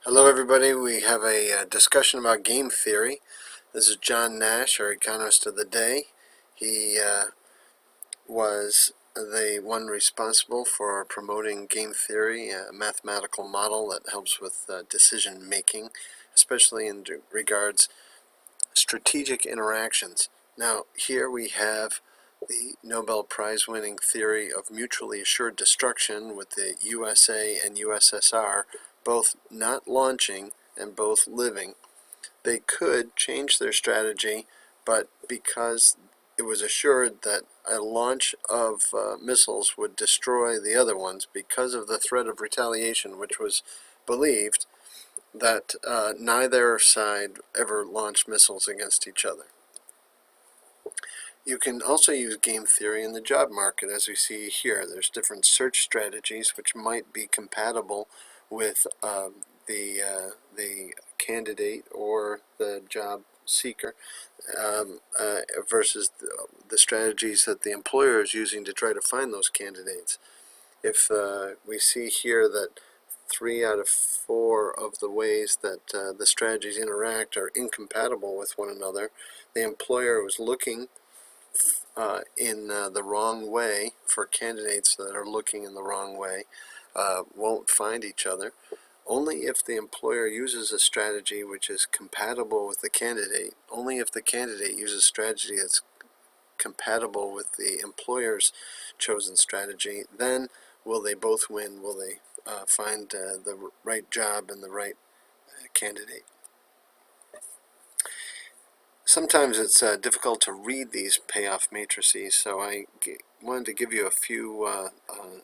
Hello everybody, we have a discussion about game theory. This is John Nash, our economist of the day. He was the one responsible for promoting game theory, a mathematical model that helps with decision making, especially in regards strategic interactions. Now here we have the Nobel Prize winning theory of mutually assured destruction with the USA and USSR both not launching and both living. They could change their strategy, but because it was assured that a launch of missiles would destroy the other ones because of the threat of retaliation, which was believed, that neither side ever launched missiles against each other. You can also use game theory in the job market, as we see here. There's different search strategies which might be compatible with the candidate or the job seeker versus the strategies that the employer is using to try to find those candidates. If we see here that 3 out of 4 of the ways that the strategies interact are incompatible with one another, the employer was looking in the wrong way for candidates that are looking in the wrong way won't find each other. Only if the employer uses a strategy which is compatible with the candidate, only if the candidate uses a strategy that's compatible with the employer's chosen strategy, then will they both win, will they find the right job and the right candidate. Sometimes it's difficult to read these payoff matrices, so I wanted to give you a few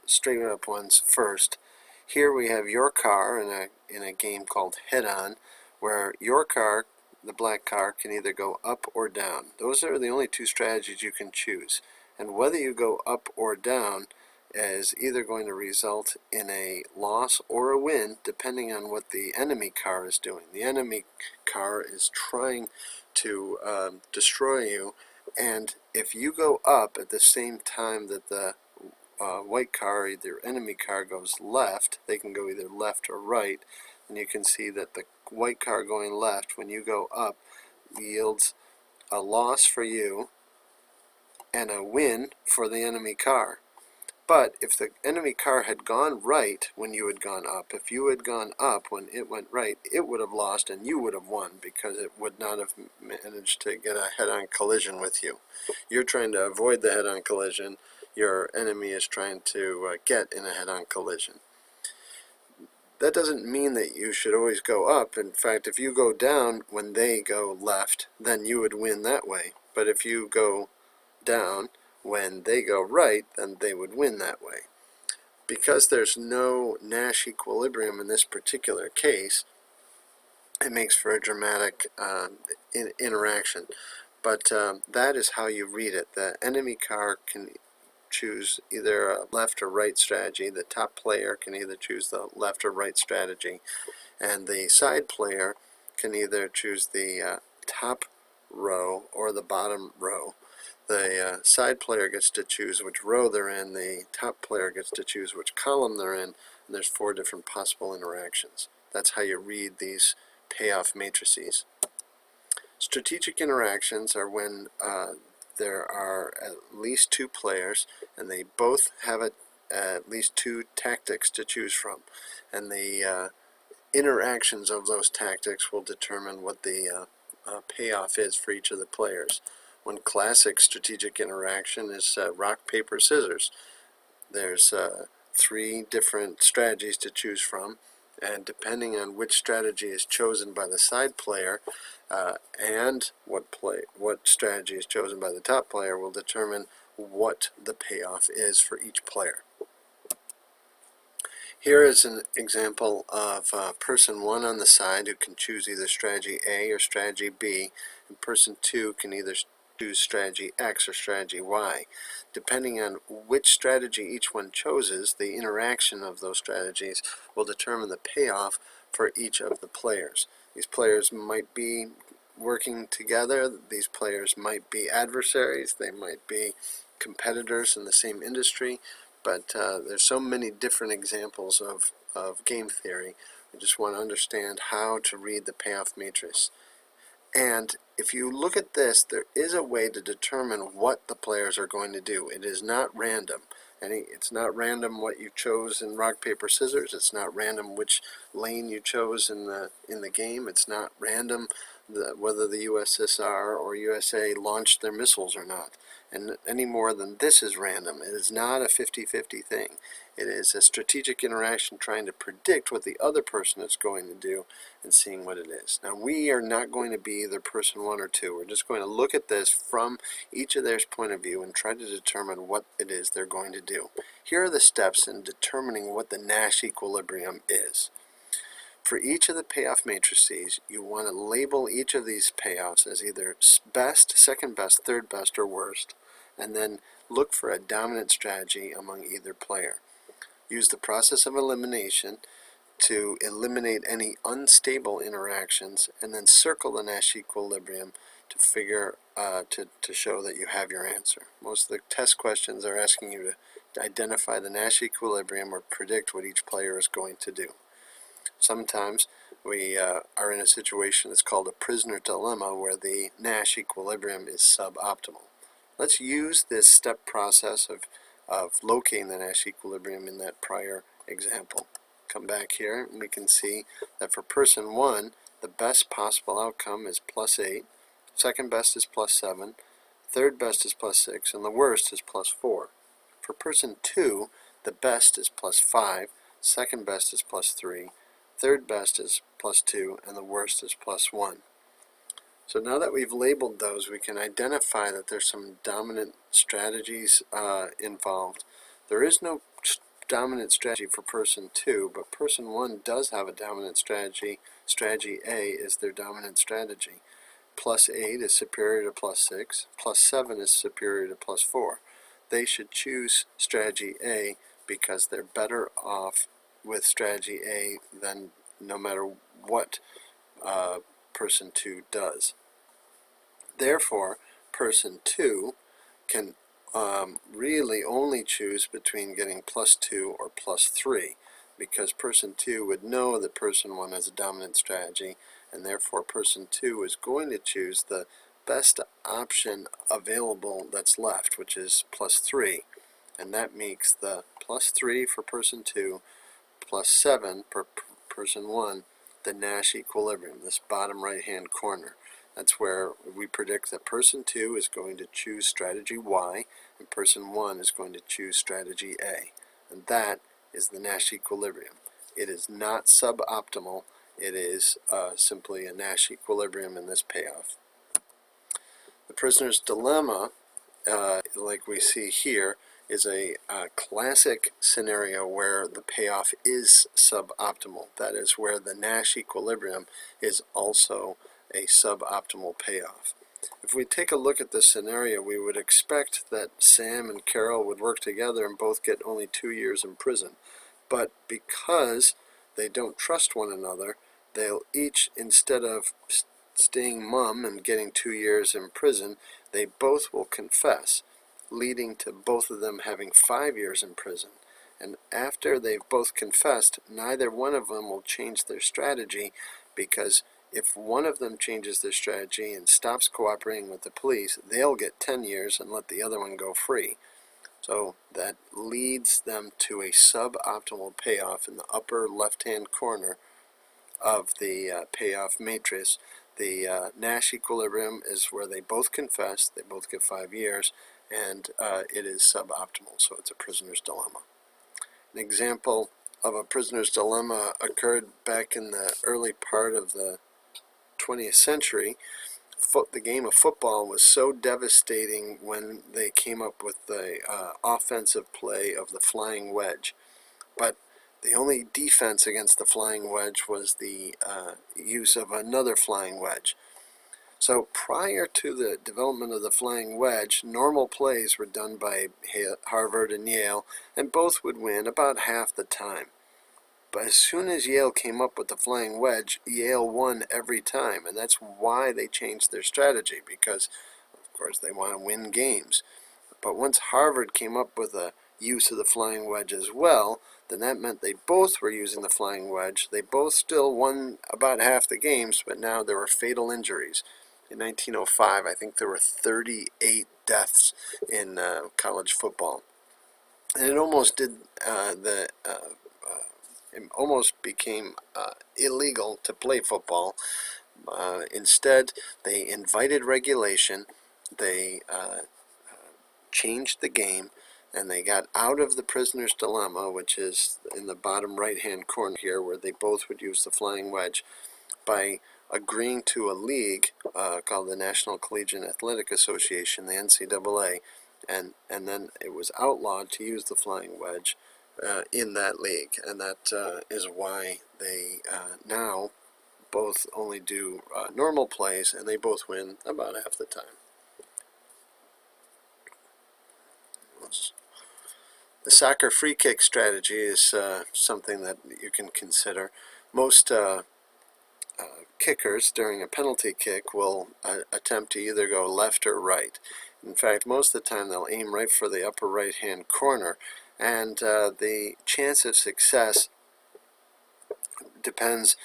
straight up ones first. Here we have your car in a game called Head On, where your car, the black car, can either go up or down. Those are the only two strategies you can choose. And whether you go up or down is either going to result in a loss or a win, depending on what the enemy car is doing. The enemy car is trying to destroy you, and if you go up at the same time that the white car, either enemy car, goes left, they can go either left or right, and you can see that the white car going left, when you go up, yields a loss for you and a win for the enemy car. But if the enemy car had gone right when you had gone up, if you had gone up when it went right, it would have lost and you would have won, because it would not have managed to get a head-on collision with you. You're trying to avoid the head-on collision. Your enemy is trying to get in a head-on collision. That doesn't mean that you should always go up. In fact, if you go down when they go left, then you would win that way. But if you go down when they go right, then they would win that way. Because there's no Nash equilibrium in this particular case, it makes for a dramatic interaction. But that is how you read it. The enemy car can choose either a left or right strategy. The top player can either choose the left or right strategy. And the side player can either choose the top row or the bottom row. The side player gets to choose which row they're in, the top player gets to choose which column they're in, and there's 4 different possible interactions. That's how you read these payoff matrices. Strategic interactions are when there are at least 2 players and they both have at least 2 tactics to choose from, and the interactions of those tactics will determine what the payoff is for each of the players. One classic strategic interaction is rock, paper, scissors. There's 3 different strategies to choose from, and depending on which strategy is chosen by the side player and what strategy is chosen by the top player will determine what the payoff is for each player. Here is an example of person 1 on the side who can choose either strategy A or strategy B, and person 2 can either choose strategy X or strategy Y. Depending on which strategy each one chooses, the interaction of those strategies will determine the payoff for each of the players. These players might be working together, these players might be adversaries, they might be competitors in the same industry, but there's so many different examples of of game theory. We just want to understand how to read the payoff matrix. And if you look at this, there is a way to determine what the players are going to do. It is not random. It's not random what you chose in rock, paper, scissors. It's not random which lane you chose in the game. It's not random whether the USSR or USA launched their missiles or not. And any more than this is random. It is not a 50-50 thing. It is a strategic interaction trying to predict what the other person is going to do and seeing what it is. Now, we are not going to be either person 1 or 2. We're just going to look at this from each of their point of view and try to determine what it is they're going to do. Here are the steps in determining what the Nash equilibrium is. For each of the payoff matrices, you want to label each of these payoffs as either best, second best, third best, or worst, and then look for a dominant strategy among either player. Use the process of elimination to eliminate any unstable interactions, and then circle the Nash equilibrium to figure to show that you have your answer. Most of the test questions are asking you to identify the Nash equilibrium or predict what each player is going to do. Sometimes we are in a situation that's called a prisoner dilemma, where the Nash equilibrium is suboptimal. Let's use this step process of locating the Nash equilibrium in that prior example. Come back here and we can see that for person 1, the best possible outcome is +8, second best is +7, third best is +6, and the worst is +4. For person 2, the best is +5, second best is +3, third best is +2, and the worst is +1. So now that we've labeled those, we can identify that there's some dominant strategies involved. There is no dominant strategy for person 2, but person 1 does have a dominant strategy. Strategy A is their dominant strategy. +8 is superior to +6, +7 is superior to +4. They should choose strategy A because they're better off with strategy A than no matter what person 2 does. Therefore, person 2 can really only choose between getting +2 or +3, because person 2 would know that person 1 has a dominant strategy, and therefore person 2 is going to choose the best option available that's left, which is +3, and that makes the +3 for person 2 +7 for person 1 the Nash equilibrium, this bottom right hand corner. That's where we predict that person 2 is going to choose strategy Y and person 1 is going to choose strategy A. And that is the Nash equilibrium. It is not suboptimal. It is simply a Nash equilibrium in this payoff. The prisoner's dilemma, like we see here, is a classic scenario where the payoff is suboptimal. That is where the Nash equilibrium is also a suboptimal payoff. If we take a look at this scenario, we would expect that Sam and Carol would work together and both get only 2 years in prison. But because they don't trust one another, they'll each, instead of staying mum and getting 2 years in prison, they both will confess, leading to both of them having 5 years in prison. And after they've both confessed, neither one of them will change their strategy, because if one of them changes their strategy and stops cooperating with the police, they'll get 10 years and let the other one go free. So that leads them to a suboptimal payoff in the upper left-hand corner of the payoff matrix. The Nash equilibrium is where they both confess, they both get 5 years, and it is suboptimal, so it's a prisoner's dilemma. An example of a prisoner's dilemma occurred back in the early part of the 20th century. The game of football was so devastating when they came up with the offensive play of the flying wedge. But the only defense against the flying wedge was the use of another flying wedge. So prior to the development of the flying wedge, normal plays were done by Harvard and Yale, and both would win about half the time. But as soon as Yale came up with the flying wedge, Yale won every time, and that's why they changed their strategy, because, of course, they want to win games. But once Harvard came up with a use of the flying wedge as well, then that meant they both were using the flying wedge. They both still won about half the games, but now there were fatal injuries. In 1905, I think there were 38 deaths in college football. And it almost did it almost became illegal to play football. Instead, they invited regulation. They changed the game, and they got out of the prisoner's dilemma, which is in the bottom right-hand corner here, where they both would use the flying wedge, by agreeing to a league called the National Collegiate Athletic Association, the NCAA, and then it was outlawed to use the flying wedge in that league, and that is why they now both only do normal plays, and they both win about half the time. The soccer free kick strategy is something that you can consider. Most kickers during a penalty kick will attempt to either go left or right. In fact, most of the time they'll aim right for the upper right-hand corner, and the chance of success depends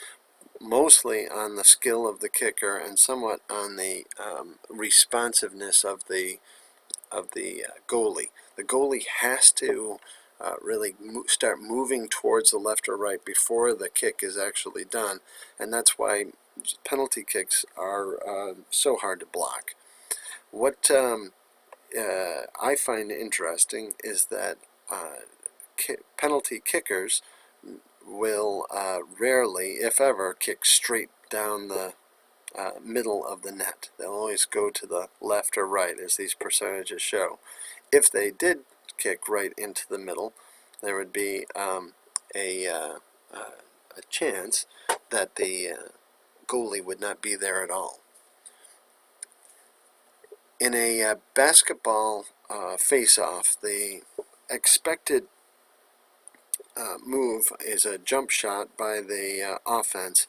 mostly on the skill of the kicker and somewhat on the responsiveness of the goalie. The goalie has to really start moving towards the left or right before the kick is actually done, and that's why penalty kicks are so hard to block. What I find interesting is that penalty kickers will rarely, if ever, kick straight down the middle of the net. They'll always go to the left or right, as these percentages show. If they did kick right into the middle, there would be a chance that the goalie would not be there at all. In a basketball face-off, the expected move is a jump shot by the offense,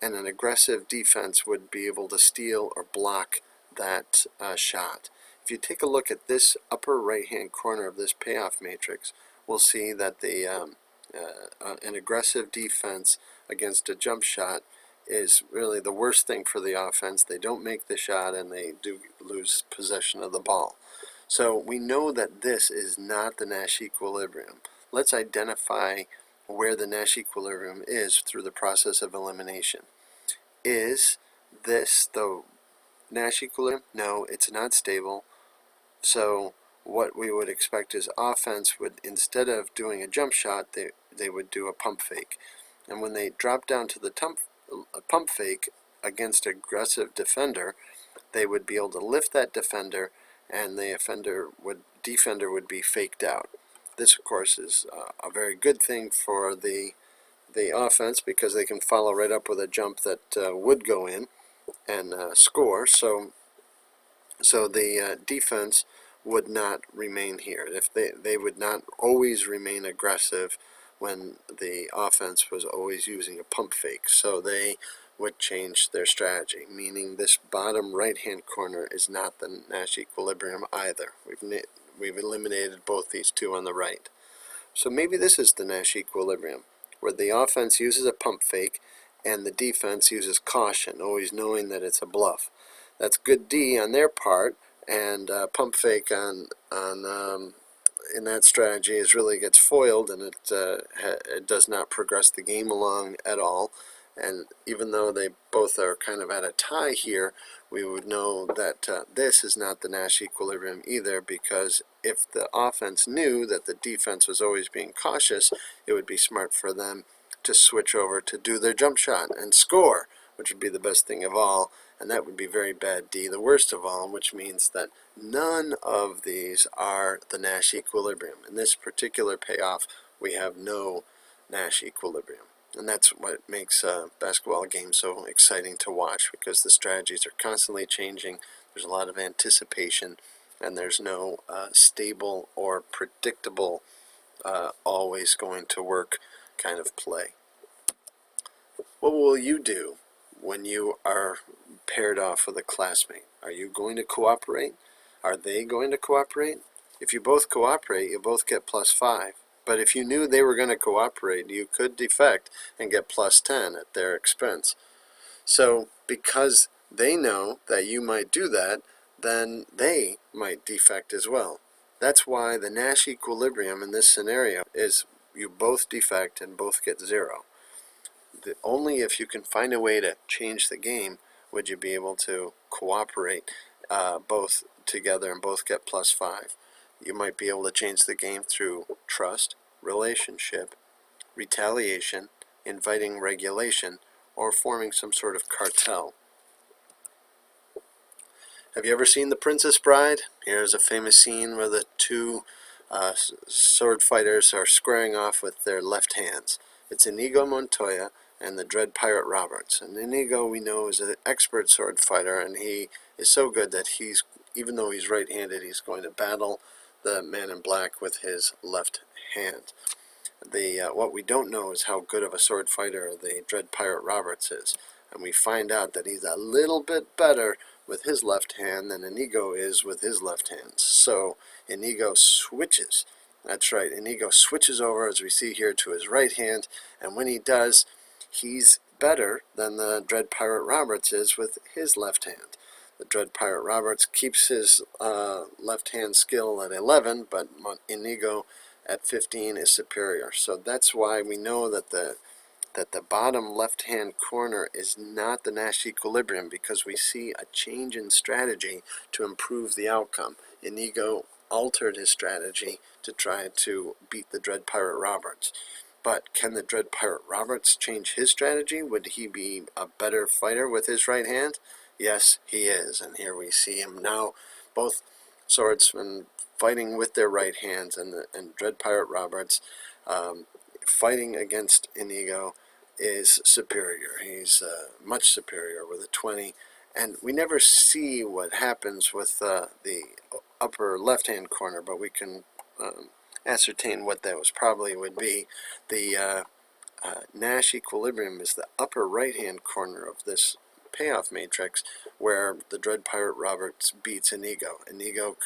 and an aggressive defense would be able to steal or block that shot. If you take a look at this upper right-hand corner of this payoff matrix, we'll see that the an aggressive defense against a jump shot is really the worst thing for the offense. They don't make the shot, and they do lose possession of the ball. So we know that this is not the Nash equilibrium. Let's identify where the Nash equilibrium is through the process of elimination. Is this the Nash equilibrium? No, it's not stable. So what we would expect is offense would, instead of doing a jump shot, they would do a pump fake. And when they drop down to the pump fake against an aggressive defender, they would be able to lift that defender, and the defender would be faked out. This, of course, is a very good thing for the offense, because they can follow right up with a jump that would go in and score. So the defense would not remain here. If they would not always remain aggressive when the offense was always using a pump fake. So they would change their strategy, meaning this bottom right-hand corner is not the Nash equilibrium either. We've eliminated both these two on the right. So maybe this is the Nash equilibrium, where the offense uses a pump fake and the defense uses caution, always knowing that it's a bluff. That's good D on their part, and pump fake on in that strategy is really gets foiled, and it does not progress the game along at all. And even though they both are kind of at a tie here, we would know that this is not the Nash equilibrium either, because if the offense knew that the defense was always being cautious, it would be smart for them to switch over to do their jump shot and score, which would be the best thing of all, and that would be very bad D, the worst of all, which means that none of these are the Nash equilibrium. In this particular payoff, we have no Nash equilibrium. And that's what makes basketball games so exciting to watch, because the strategies are constantly changing, there's a lot of anticipation, and there's no stable or predictable, always going to work kind of play. What will you do when you are paired off with a classmate? Are you going to cooperate? Are they going to cooperate? If you both cooperate, you both get +5. But if you knew they were going to cooperate, you could defect and get plus 10 at their expense. So because they know that you might do that, then they might defect as well. That's why the Nash equilibrium in this scenario is you both defect and both get 0. Only if you can find a way to change the game would you be able to cooperate both together and both get plus 5. You might be able to change the game through trust, relationship, retaliation, inviting regulation, or forming some sort of cartel. Have you ever seen The Princess Bride? Here's a famous scene where the two sword fighters are squaring off with their left hands. It's Inigo Montoya and the Dread Pirate Roberts. And Inigo, we know, is an expert sword fighter, and he is so good that even though he's right-handed, he's going to battle the man in black with his left hand. What we don't know is how good of a sword fighter the Dread Pirate Roberts is, and we find out that he's a little bit better with his left hand than Inigo is with his left hand. So Inigo switches. That's right, Inigo switches over, as we see here, to his right hand, and when he does, he's better than the Dread Pirate Roberts is with his left hand. The Dread Pirate Roberts keeps his left hand skill at 11, but Inigo at 15 is superior. So that's why we know that the bottom left-hand corner is not the Nash equilibrium, because we see a change in strategy to improve the outcome. Inigo altered his strategy to try to beat the Dread Pirate Roberts. But can the Dread Pirate Roberts change his strategy? Would he be a better fighter with his right hand? Yes, he is. And here we see him now, both swordsmen fighting with their right hands, and Dread Pirate Roberts fighting against Inigo is superior. He's much superior with a 20, and we never see what happens with the upper left-hand corner, but we can ascertain what that probably would be. The Nash equilibrium is the upper right-hand corner of this payoff matrix, where the Dread Pirate Roberts beats Inigo. Inigo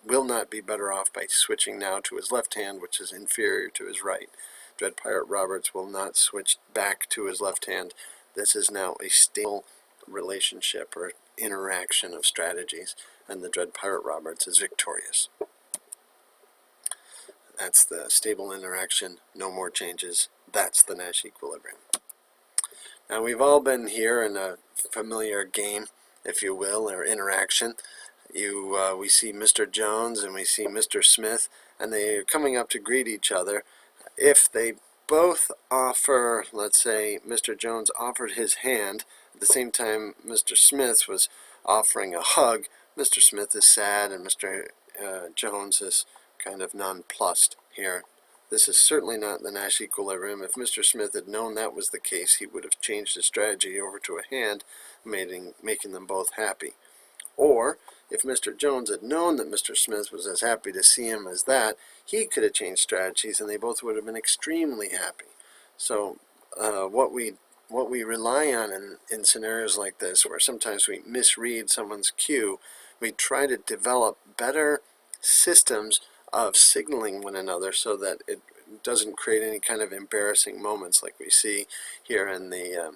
will not be better off by switching now to his left hand, which is inferior to his right. Dread Pirate Roberts will not switch back to his left hand. This is now a stable relationship or interaction of strategies, and the Dread Pirate Roberts is victorious. That's the stable interaction, no more changes. That's the Nash equilibrium. Now, we've all been here in a familiar game, if you will, or interaction. We see Mr. Jones and we see Mr. Smith, and they are coming up to greet each other. If they both offer, let's say Mr. Jones offered his hand at the same time Mr. Smith was offering a hug, Mr. Smith is sad and Mr. Jones is kind of nonplussed here. This is certainly not the Nash equilibrium. If Mr. Smith had known that was the case, he would have changed his strategy over to a hand, making them both happy. Or, if Mr. Jones had known that Mr. Smith was as happy to see him as that, he could have changed strategies and they both would have been extremely happy. So what we rely on in scenarios like this, where sometimes we misread someone's cue, we try to develop better systems of signaling one another so that it doesn't create any kind of embarrassing moments like we see here in the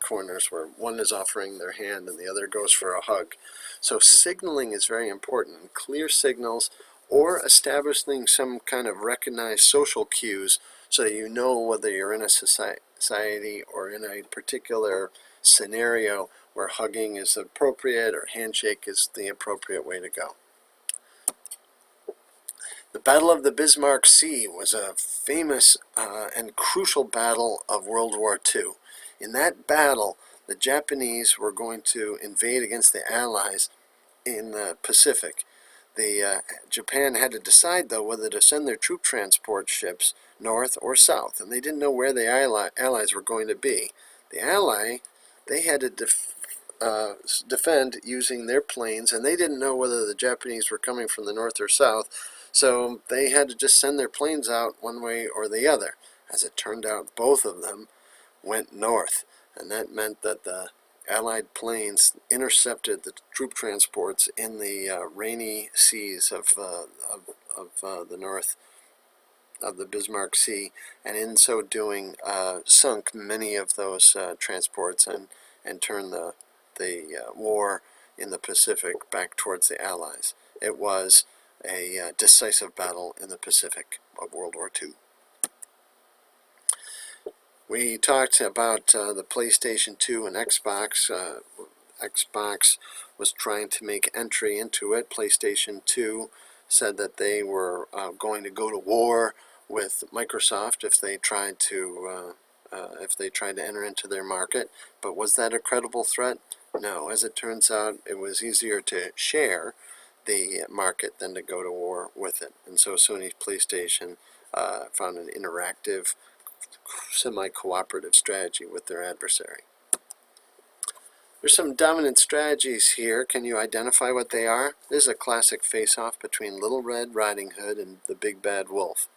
corners, where one is offering their hand and the other goes for a hug. So signaling is very important. Clear signals, or establishing some kind of recognized social cues so that you know whether you're in a society or in a particular scenario where hugging is appropriate or handshake is the appropriate way to go. The Battle of the Bismarck Sea was a famous and crucial battle of World War II. In that battle, the Japanese were going to invade against the Allies in the Pacific. Japan had to decide, though, whether to send their troop transport ships north or south, and they didn't know where the Allies were going to be. They had to defend using their planes, and they didn't know whether the Japanese were coming from the north or south, so they had to just send their planes out one way or the other. As it turned out, both of them went north, and that meant that the Allied planes intercepted the troop transports in the rainy seas of the North the Bismarck Sea, and in so doing sunk many of those transports and turned the war in the Pacific back towards the Allies. It was a decisive battle in the Pacific of World War II. We talked about the PlayStation 2 and Xbox. Xbox was trying to make entry into it. PlayStation 2 said that they were going to go to war with Microsoft if they tried to enter into their market. But was that a credible threat? No. As it turns out, it was easier to share the market than to go to war with it. And so Sony's PlayStation found an interactive, semi-cooperative strategy with their adversary. There's some dominant strategies here. Can you identify what they are? This is a classic face-off between Little Red Riding Hood and the Big Bad Wolf.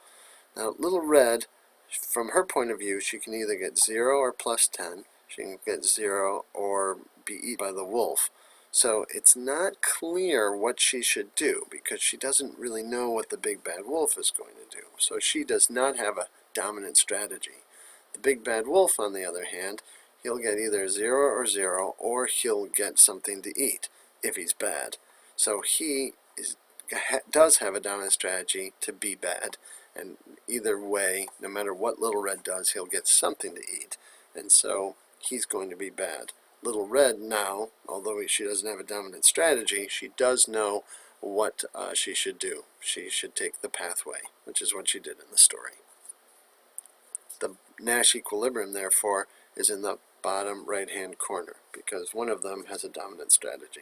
Now, Little Red, from her point of view, she can either get 0 or plus 10. She can get 0 or be eaten by the wolf. So it's not clear what she should do because she doesn't really know what the Big Bad Wolf is going to do. So she does not have a dominant strategy. The Big Bad Wolf, on the other hand, he'll get either 0 or he'll get something to eat if he's bad. So he does have a dominant strategy to be bad, and either way, no matter what Little Red does, he'll get something to eat, and so he's going to be bad. Little Red now, although she doesn't have a dominant strategy, she does know what she should do. She should take the pathway, which is what she did in the story. The Nash equilibrium, therefore, is in the bottom right-hand corner because one of them has a dominant strategy.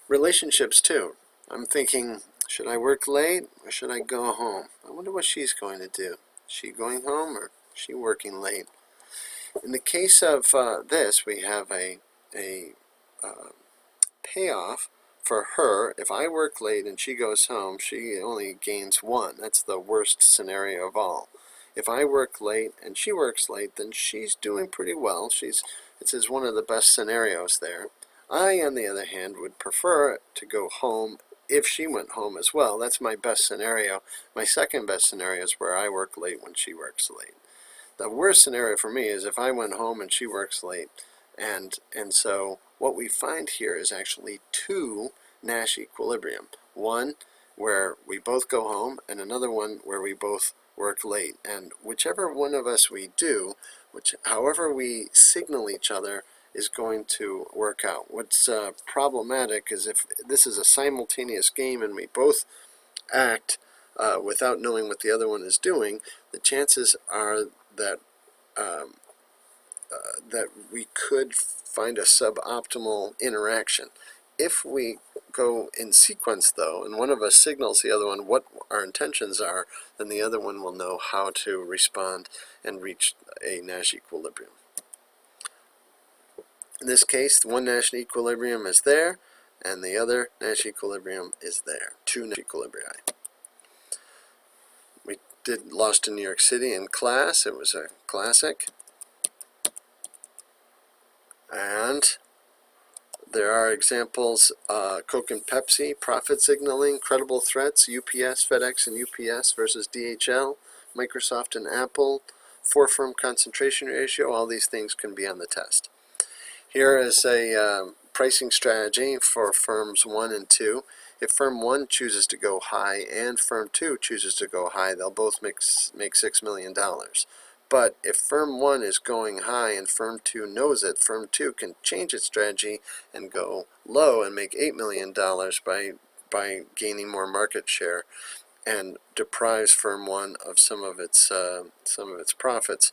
Relationships, too. I'm thinking, should I work late or should I go home? I wonder what she's going to do. Is she going home or is she working late? In the case of this, we have a payoff for her. If I work late and she goes home, she only gains 1. That's the worst scenario of all. If I work late and she works late, then she's doing pretty well. This is one of the best scenarios there. I, on the other hand, would prefer to go home if she went home as well. That's my best scenario. My second best scenario is where I work late when she works late. The worst scenario for me is if I went home and she works late. And so what we find here is actually 2 Nash equilibrium. One where we both go home and another one where we both work late. And whichever one of us we do, however we signal each other, is going to work out. What's problematic is if this is a simultaneous game and we both act without knowing what the other one is doing, the chances are that that we could find a suboptimal interaction. If we go in sequence, though, and one of us signals the other one what our intentions are, then the other one will know how to respond and reach a Nash equilibrium. In this case, the one Nash equilibrium is there, and the other Nash equilibrium is there. 2 Nash equilibria. We did Lost in New York City in class. It was a classic. And there are examples, Coke and Pepsi, profit signaling, credible threats, UPS, FedEx and UPS versus DHL, Microsoft and Apple, 4-firm concentration ratio. All these things can be on the test. Here is a pricing strategy for firms 1 and 2. If firm 1 chooses to go high and firm 2 chooses to go high, they'll both make $6 million. But if firm 1 is going high and firm 2 knows it, firm 2 can change its strategy and go low and make $8 million by gaining more market share and deprives firm 1 of some of its profits.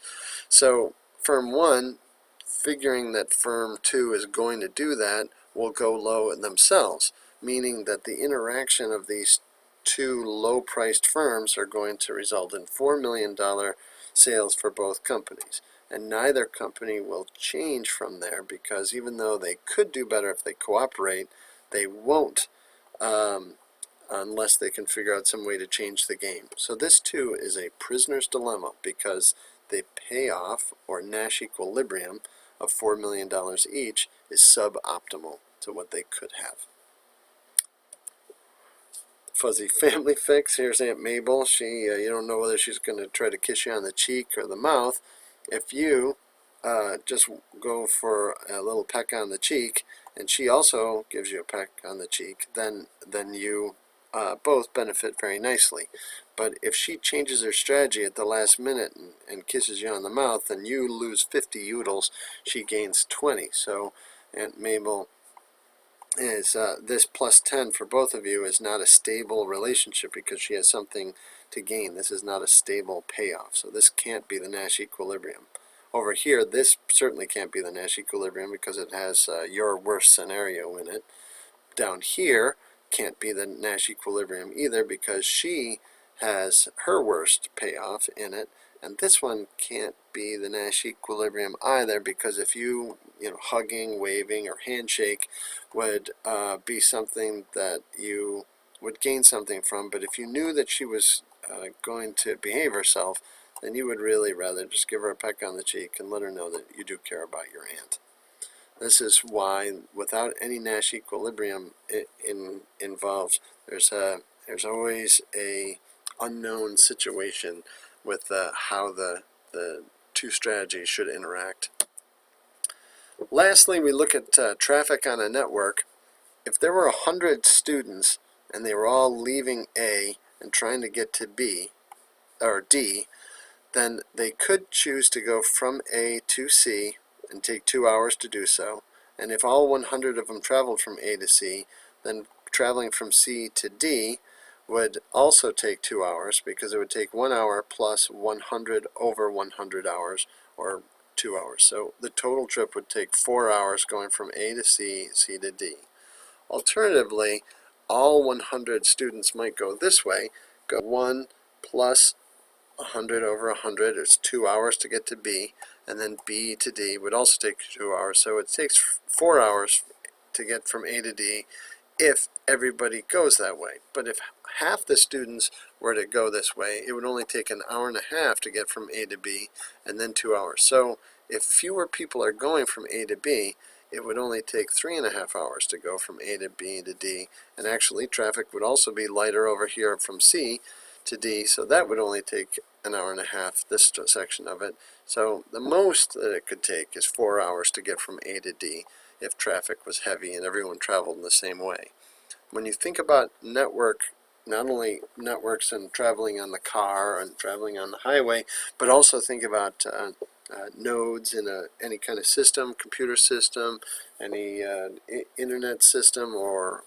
So firm 1, figuring that firm 2 is going to do that, will go low themselves, meaning that the interaction of these 2 low-priced firms are going to result in $4 million sales for both companies. And neither company will change from there because even though they could do better if they cooperate, they won't unless they can figure out some way to change the game. So this too is a prisoner's dilemma because the payoff or Nash equilibrium of $4 million each is suboptimal to what they could have. fuzzy family fix. Here's Aunt Mabel. She, you don't know whether she's going to try to kiss you on the cheek or the mouth. If you just go for a little peck on the cheek, and she also gives you a peck on the cheek, then you both benefit very nicely. But if she changes her strategy at the last minute and kisses you on the mouth, then you lose 50 utils. She gains 20. So Aunt Mabel is this plus 10 for both of you is not a stable relationship because she has something to gain. This is not a stable payoff. So this can't be the Nash equilibrium. Over here, this certainly can't be the Nash equilibrium because it has your worst scenario in it. Down here can't be the Nash equilibrium either because she has her worst payoff in it. And this one can't be the Nash equilibrium either because if you hugging, waving, or handshake would be something that you would gain something from. But if you knew that she was going to behave herself, then you would really rather just give her a peck on the cheek and let her know that you do care about your aunt. This is why, without any Nash equilibrium involved, there's always a unknown situation with how the two strategies should interact. Lastly, we look at traffic on a network. If there were 100 students and they were all leaving A and trying to get to B or D, then they could choose to go from A to C and take 2 hours to do so. And if all 100 of them traveled from A to C, then traveling from C to D would also take 2 hours because it would take 1 hour plus 100 over 100 hours, or 2 hours. So the total trip would take 4 hours going from A to C, C to D. Alternatively, all 100 students might go this way, go 1 plus 100 over 100 is 2 hours to get to B, and then B to D would also take 2 hours. So it takes 4 hours to get from A to D if everybody goes that way. But if half the students were to go this way, it would only take an hour and a half to get from A to B, and then 2 hours. So if fewer people are going from A to B, it would only take 3.5 hours to go from A to B to D, and actually traffic would also be lighter over here from C to D, so that would only take an hour and a half, this section of it. So the most that it could take is 4 hours to get from A to D if traffic was heavy and everyone traveled in the same way. When you think about network, not only networks and traveling on the car and traveling on the highway, but also think about nodes in any kind of system, computer system, any internet system, or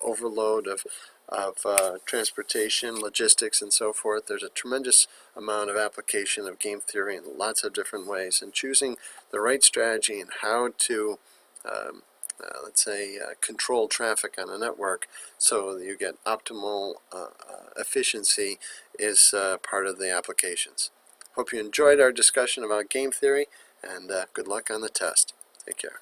overload of transportation, logistics, and so forth. There's a tremendous amount of application of game theory in lots of different ways, and choosing the right strategy and how to let's say control traffic on a network so that you get optimal efficiency is part of the applications. Hope you enjoyed our discussion about game theory, and good luck on the test. Take care.